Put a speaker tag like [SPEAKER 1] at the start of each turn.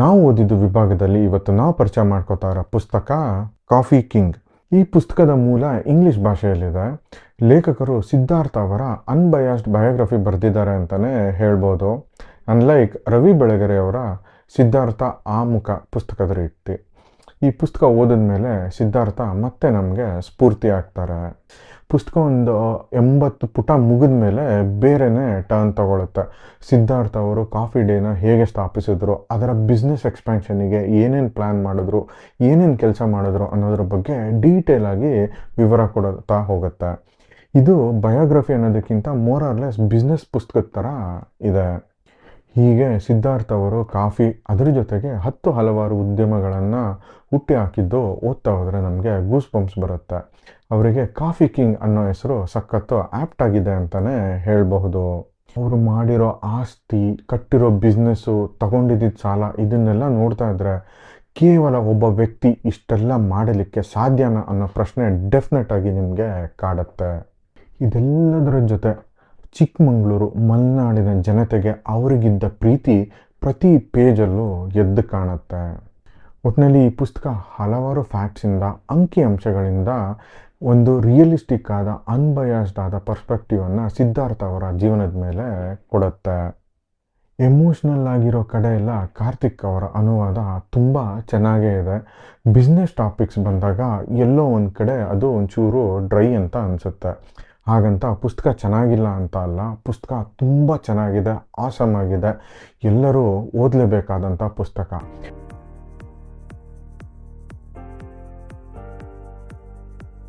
[SPEAKER 1] ನಾವು ಓದಿದ್ದು ವಿಭಾಗದಲ್ಲಿ ಇವತ್ತು ನಾವು ಪರಿಚಯ ಮಾಡ್ಕೋತಾ ಇರೋ ಪುಸ್ತಕ ಕಾಫಿ ಕಿಂಗ್. ಈ ಪುಸ್ತಕದ ಮೂಲ ಇಂಗ್ಲಿಷ್ ಭಾಷೆಯಲ್ಲಿದೆ. ಲೇಖಕರು ಸಿದ್ಧಾರ್ಥ ಅವರ ಅನ್ಬಯಾಸ್ಡ್ ಬಯೋಗ್ರಫಿ ಬರೆದಿದ್ದಾರೆ ಅಂತಲೇ ಹೇಳ್ಬೋದು. ಅನ್ಲೈಕ್ ರವಿ ಬೆಳಗೆರೆ ಅವರ ಸಿದ್ಧಾರ್ಥ ಆಮುಖ ಪುಸ್ತಕದ ರೀತಿ. ಈ ಪುಸ್ತಕ ಓದಿದ ಮೇಲೆ ಸಿದ್ಧಾರ್ಥ ಮತ್ತೆ ನಮಗೆ ಸ್ಫೂರ್ತಿ ಆಗ್ತಾರೆ. ಪುಸ್ತಕ ಒಂದು 80 ಪುಟ ಮುಗಿದ ಮೇಲೆ ಬೇರೆನೇ ಟರ್ನ್ ತಗೊಳುತ್ತೆ. ಸಿದ್ಧಾರ್ಥ ಅವರು ಕಾಫಿ ಡೇನ ಹೇಗೆ ಸ್ಥಾಪಿಸಿದ್ರು, ಅದರ ಬಿಸ್ನೆಸ್ ಎಕ್ಸ್ಪ್ಯಾನ್ಷನಿಗೆ ಏನೇನು ಪ್ಲ್ಯಾನ್ ಮಾಡಿದ್ರು, ಏನೇನು ಕೆಲಸ ಮಾಡಿದ್ರು ಅನ್ನೋದ್ರ ಬಗ್ಗೆ ಡೀಟೇಲ್ ಆಗಿ ವಿವರ ಕೊಡುತ್ತಾ ಹೋಗುತ್ತೆ. ಇದು ಬಯೋಗ್ರಫಿ ಅನ್ನೋದಕ್ಕಿಂತ ಮೋರ್ ಆರ್ ಲೆಸ್ ಬಿಸ್ನೆಸ್ ಪುಸ್ತಕದ ಥರ ಇದೆ. ಹೀಗೆ ಸಿದ್ಧಾರ್ಥ ಅವರು ಕಾಫಿ ಅದರ ಜೊತೆಗೆ ಹಲವಾರು ಉದ್ಯಮಗಳನ್ನು ಹುಟ್ಟಿ ಹಾಕಿದ್ದು ಓದ್ತಾ ಹೋದರೆ ನಮಗೆ ಗೂಸ್ ಬಂಪ್ಸ್ ಬರುತ್ತೆ. ಅವರಿಗೆ ಕಾಫಿ ಕಿಂಗ್ ಅನ್ನೋ ಹೆಸರು ಸಖತ್ತು ಆ್ಯಪ್ಟ್ ಆಗಿದೆ ಅಂತಲೇ ಹೇಳಬಹುದು. ಅವರು ಮಾಡಿರೋ ಆಸ್ತಿ, ಕಟ್ಟಿರೋ ಬಿಸ್ನೆಸ್ಸು, ತಗೊಂಡಿದ್ದ ಸಾಲ ಇದನ್ನೆಲ್ಲ ನೋಡ್ತಾ ಇದ್ದರೆ ಕೇವಲ ಒಬ್ಬ ವ್ಯಕ್ತಿ ಇಷ್ಟೆಲ್ಲ ಮಾಡಲಿಕ್ಕೆ ಸಾಧ್ಯನಾ ಅನ್ನೋ ಪ್ರಶ್ನೆ ಡೆಫಿನೆಟ್ ಆಗಿ ನಿಮಗೆ ಕಾಡುತ್ತೆ. ಇದೆಲ್ಲದರ ಜೊತೆ ಚಿಕ್ಕಮಗಳೂರು ಮಲೆನಾಡಿನ ಜನತೆಗೆ ಅವರಿಗಿದ್ದ ಪ್ರೀತಿ ಪ್ರತಿ ಪೇಜಲ್ಲೂ ಎದ್ದು ಕಾಣುತ್ತೆ. ಒಟ್ಟಿನಲ್ಲಿ ಈ ಪುಸ್ತಕ ಹಲವಾರು ಫ್ಯಾಕ್ಟ್ಸಿಂದ, ಅಂಕಿ ಅಂಶಗಳಿಂದ ಒಂದು ರಿಯಲಿಸ್ಟಿಕ್ ಆದ ಅನ್ಬಯಾಸ್ಡ್ ಆದ ಪರ್ಸ್ಪೆಕ್ಟಿವನ್ನು ಸಿದ್ಧಾರ್ಥ ಅವರ ಜೀವನದ ಮೇಲೆ ಕೊಡುತ್ತೆ. ಎಮೋಷ್ನಲ್ ಆಗಿರೋ ಕಡೆ ಎಲ್ಲ ಕಾರ್ತಿಕ್ ಅವರ ಅನುವಾದ ತುಂಬ ಚೆನ್ನಾಗೇ ಇದೆ. ಬಿಸ್ನೆಸ್ ಟಾಪಿಕ್ಸ್ ಬಂದಾಗ ಎಲ್ಲೋ ಒಂದು ಕಡೆ ಅದು ಒಂಚೂರು ಡ್ರೈ ಅಂತ ಅನಿಸುತ್ತೆ. ಹಾಗಂತ ಪುಸ್ತಕ ಚೆನ್ನಾಗಿಲ್ಲ ಅಂತ ಅಲ್ಲ, ಪುಸ್ತಕ ತುಂಬ ಚೆನ್ನಾಗಿದೆ, ಆಸಮ್ ಆಗಿದೆ, ಎಲ್ಲರೂ ಓದಲೇಬೇಕಾದಂಥ ಪುಸ್ತಕ.